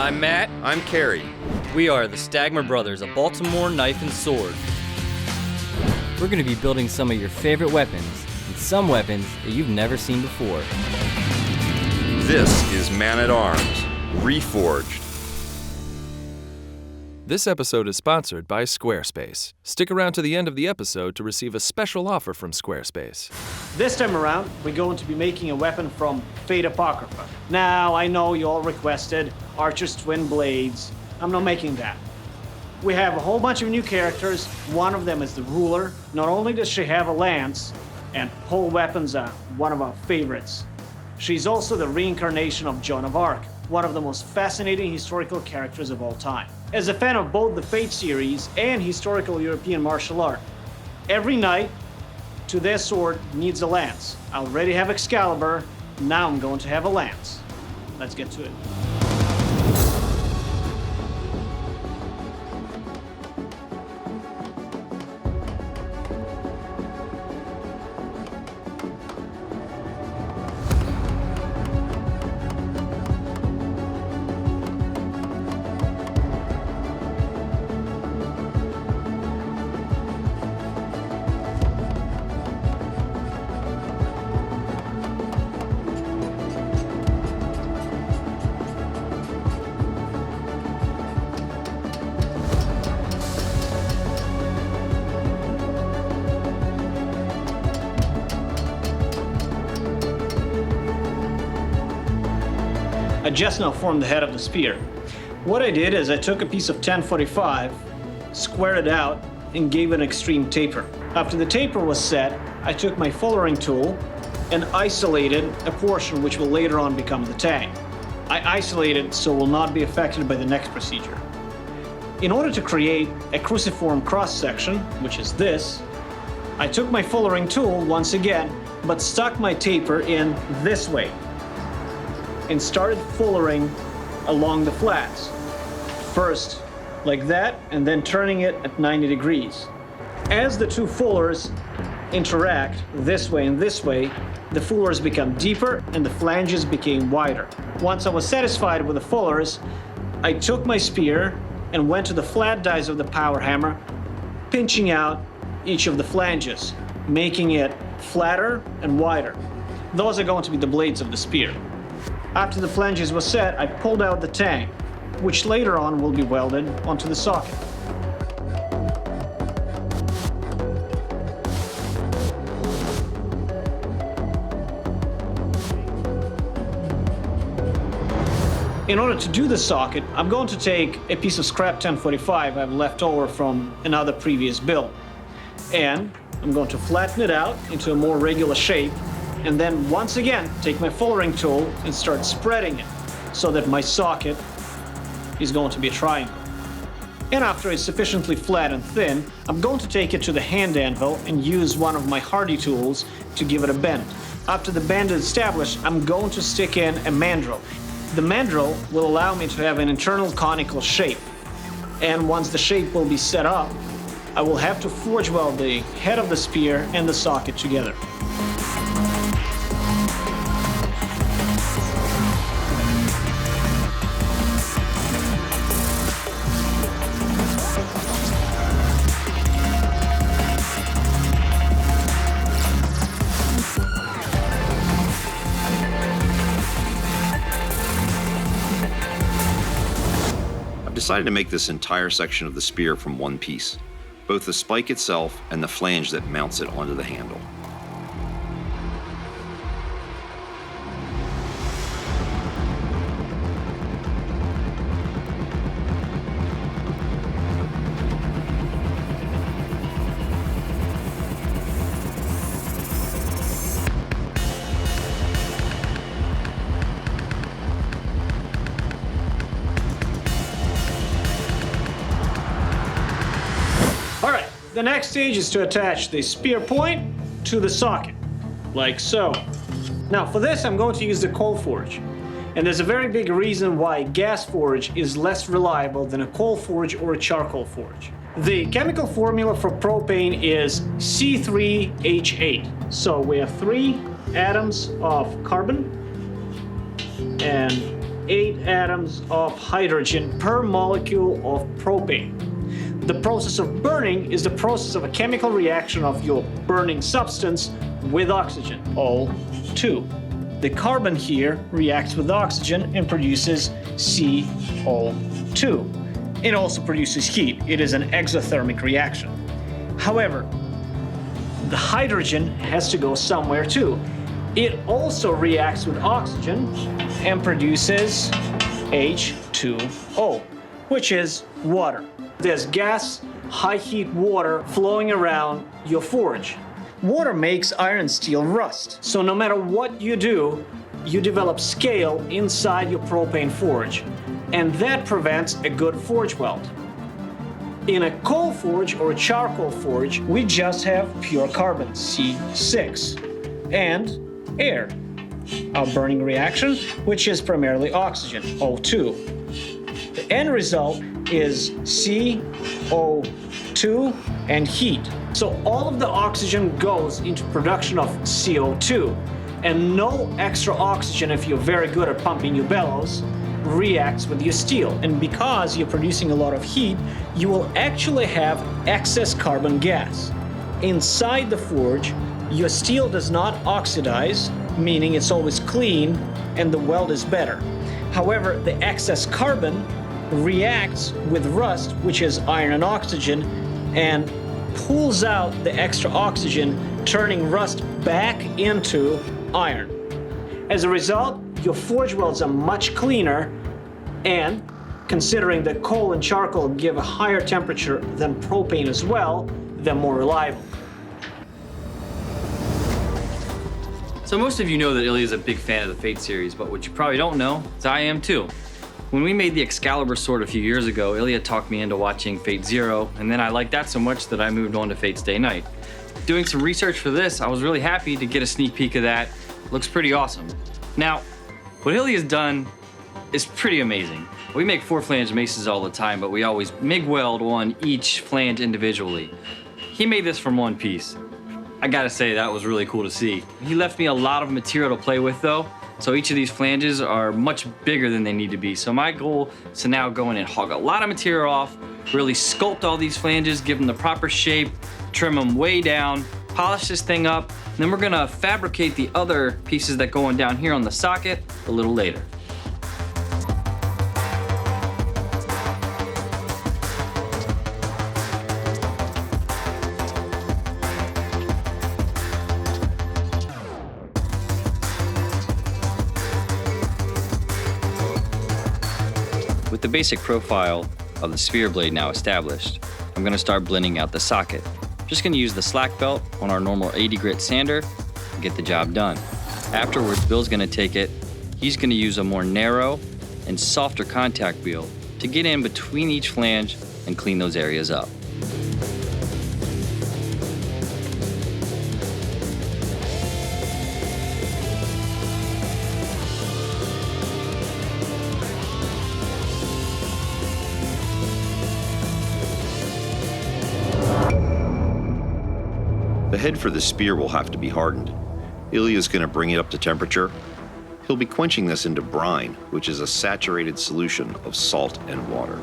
I'm Matt. I'm Kerry. We are the Stagmer brothers of Baltimore Knife and Sword. We're going to be building some of your favorite weapons, and some weapons that you've never seen before. This is Man-at-Arms, REFORGED. This episode is sponsored by Squarespace. Stick around to the end of the episode to receive a special offer from Squarespace. This time around, we're going to be making a weapon from Fate Apocrypha. Now, I know you all requested Archer's Twin Blades. I'm not making that. We have a whole bunch of new characters. One of them is the Ruler. Not only does she have a lance, and whole weapons are one of our favorites, she's also the reincarnation of Joan of Arc, one of the most fascinating historical characters of all time. As a fan of both the Fate series and historical European martial art, every knight to their sword needs a lance. I already have Excalibur, now I'm going to have a lance. Let's get to it. I just now formed the head of the spear. What I did is I took a piece of 1045, squared it out, and gave it an extreme taper. After the taper was set, I took my fullering tool and isolated a portion which will later on become the tang. I isolated so it will not be affected by the next procedure. In order to create a cruciform cross-section, which is this, I took my fullering tool once again, but stuck my taper in this way, and started fullering along the flats. First like that, and then turning it at 90 degrees. As the two fullers interact this way and this way, the fullers become deeper and the flanges became wider. Once I was satisfied with the fullers, I took my spear and went to the flat dies of the power hammer, pinching out each of the flanges, making it flatter and wider. Those are going to be the blades of the spear. After the flanges were set, I pulled out the tang, which later on will be welded onto the socket. In order to do the socket, I'm going to take a piece of scrap 1045 I've left over from another previous build, and I'm going to flatten it out into a more regular shape, and then once again take my fullering tool and start spreading it so that my socket is going to be a triangle. And after it's sufficiently flat and thin, I'm going to take it to the hand anvil and use one of my hardy tools to give it a bend. After the bend is established, I'm going to stick in a mandrel. The mandrel will allow me to have an internal conical shape, and once the shape will be set up, I will have to forge weld the head of the spear and the socket together. Decided to make this entire section of the spear from one piece, both the spike itself and the flange that mounts it onto the handle. The next stage is to attach the spear point to the socket, like so. Now for this I'm going to use the coal forge. And there's a very big reason why gas forge is less reliable than a coal forge or a charcoal forge. The chemical formula for propane is C3H8. So we have 3 atoms of carbon and 8 atoms of hydrogen per molecule of propane. The process of burning is the process of a chemical reaction of your burning substance with oxygen, O2. The carbon here reacts with oxygen and produces CO2. It also produces heat. It is an exothermic reaction. However, the hydrogen has to go somewhere too. It also reacts with oxygen and produces H2O, which is water. There's gas, high heat water flowing around your forge. Water makes iron and steel rust. So no matter what you do, you develop scale inside your propane forge, and that prevents a good forge weld. In a coal forge or a charcoal forge, we just have pure carbon, C6, and air, our burning reaction, which is primarily oxygen, O2. The end result is CO2 and heat. So all of the oxygen goes into production of CO2, and no extra oxygen, if you're very good at pumping your bellows, reacts with your steel. And because you're producing a lot of heat, you will actually have excess carbon gas. Inside the forge, your steel does not oxidize, meaning it's always clean and the weld is better. However, the excess carbon reacts with rust, which is iron and oxygen, and pulls out the extra oxygen, turning rust back into iron. As a result, your forge welds are much cleaner, and considering that coal and charcoal give a higher temperature than propane as well, they're more reliable. So most of you know that Ilya is a big fan of the Fate series, but what you probably don't know is I am too. When we made the Excalibur sword a few years ago, Ilya talked me into watching Fate Zero, and then I liked that so much that I moved on to Fate's Day Night. Doing some research for this, I was really happy to get a sneak peek of that. Looks pretty awesome. Now, what Ilya's done is pretty amazing. We make 4-flange maces all the time, but we always MIG weld on each flange individually. He made this from one piece. I gotta say, that was really cool to see. He left me a lot of material to play with though, so each of these flanges are much bigger than they need to be. So my goal is to now go in and hog a lot of material off, really sculpt all these flanges, give them the proper shape, trim them way down, polish this thing up, and then we're gonna fabricate the other pieces that go on down here on the socket a little later. With the basic profile of the spear blade now established, I'm going to start blending out the socket. I'm just going to use the slack belt on our normal 80 grit sander and get the job done. Afterwards, Bill's going to take it. He's going to use a more narrow and softer contact wheel to get in between each flange and clean those areas up. The head for the spear will have to be hardened. Ilya's going to bring it up to temperature. He'll be quenching this into brine, which is a saturated solution of salt and water.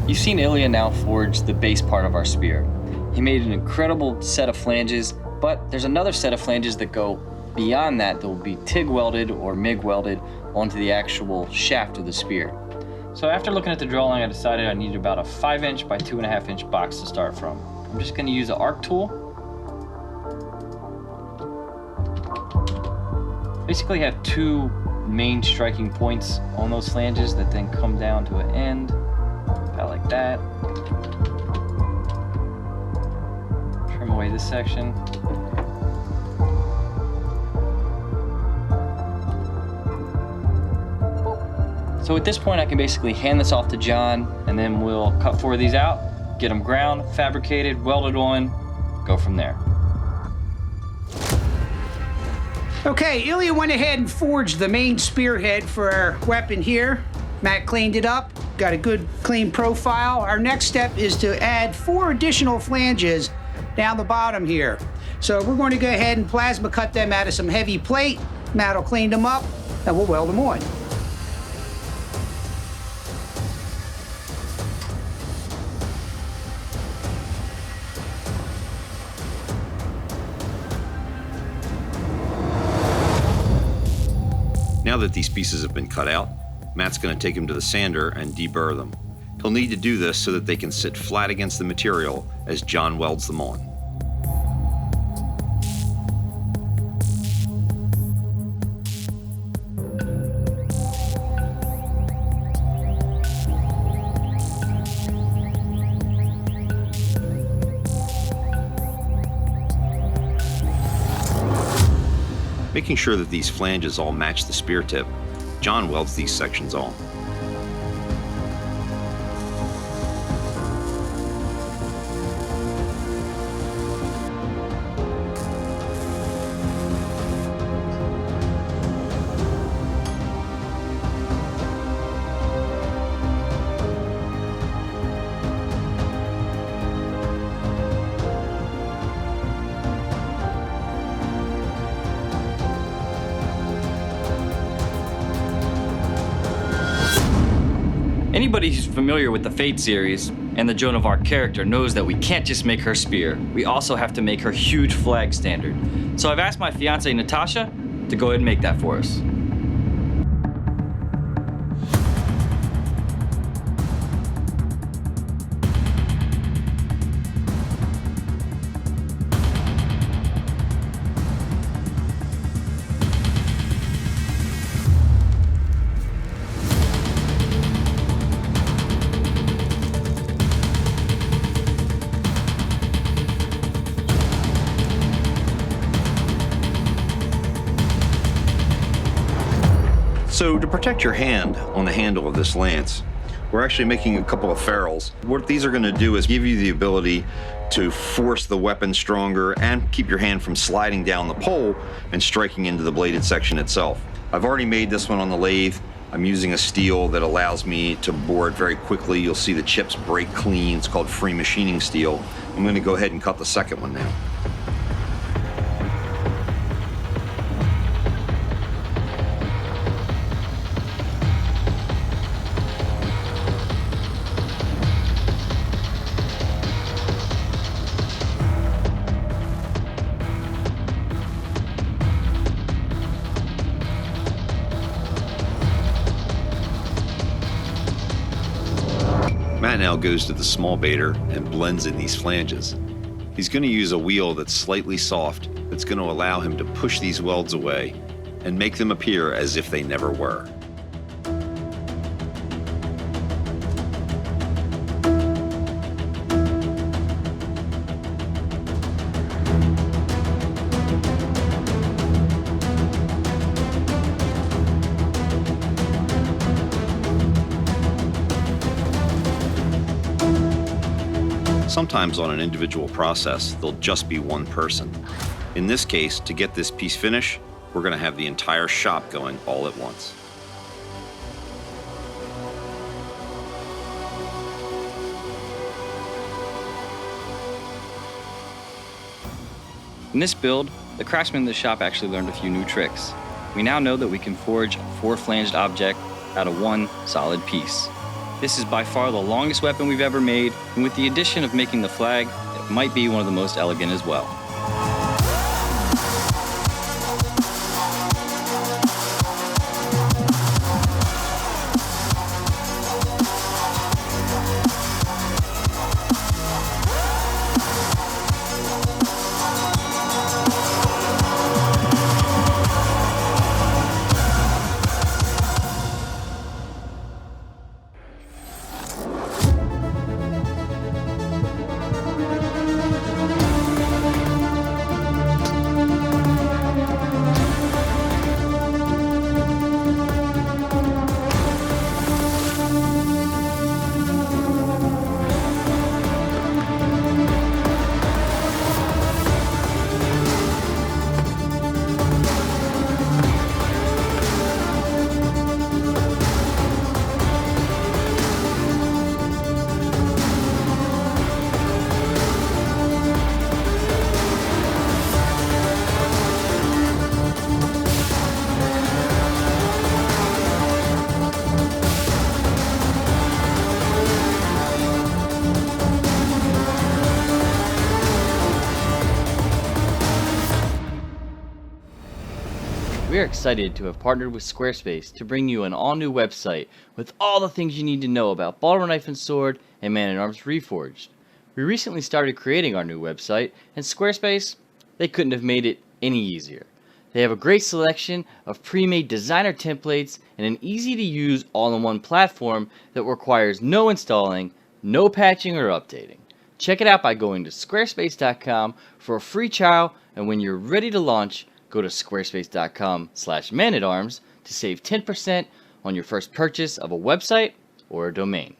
You've seen Ilya now forge the base part of our spear. He made an incredible set of flanges, but there's another set of flanges that go beyond that will be TIG welded or MIG welded onto the actual shaft of the spear. So after looking at the drawing, I decided I needed about a 5-inch by 2.5-inch box to start from. I'm just gonna use an arc tool. Basically have two main striking points on those flanges that then come down to an end. About like that. Trim away this section. So at this point, I can basically hand this off to John, and then we'll cut 4 of these out, get them ground, fabricated, welded on, go from there. Okay, Ilya went ahead and forged the main spearhead for our weapon here. Matt cleaned it up, got a good clean profile. Our next step is to add 4 additional flanges down the bottom here. So we're going to go ahead and plasma cut them out of some heavy plate. Matt will clean them up, and we'll weld them on. Now that these pieces have been cut out, Matt's going to take them to the sander and deburr them. He'll need to do this so that they can sit flat against the material as John welds them on. Making sure that these flanges all match the spear tip, John welds these sections on. Anybody who's familiar with the Fate series and the Joan of Arc character knows that we can't just make her spear. We also have to make her huge flag standard. So I've asked my fiancée Natasha to go ahead and make that for us. So to protect your hand on the handle of this lance, we're actually making a couple of ferrules. What these are going to do is give you the ability to force the weapon stronger and keep your hand from sliding down the pole and striking into the bladed section itself. I've already made this one on the lathe. I'm using a steel that allows me to bore it very quickly. You'll see the chips break clean. It's called free machining steel. I'm going to go ahead and cut the second one now. Matt now goes to the small baiter and blends in these flanges. He's going to use a wheel that's slightly soft that's going to allow him to push these welds away and make them appear as if they never were. Sometimes on an individual process, there'll just be one person. In this case, to get this piece finished, we're going to have the entire shop going all at once. In this build, the craftsman in the shop actually learned a few new tricks. We now know that we can forge a 4-flanged object out of one solid piece. This is by far the longest weapon we've ever made, and with the addition of making the flag, it might be one of the most elegant as well. We are excited to have partnered with Squarespace to bring you an all-new website with all the things you need to know about Baltimore Knife and Sword and Man-at-Arms Reforged. We recently started creating our new website, and Squarespace, they couldn't have made it any easier. They have a great selection of pre-made designer templates and an easy-to-use all-in-one platform that requires no installing, no patching or updating. Check it out by going to squarespace.com for a free trial, and when you're ready to launch, go to squarespace.com/manatarms to save 10% on your first purchase of a website or a domain.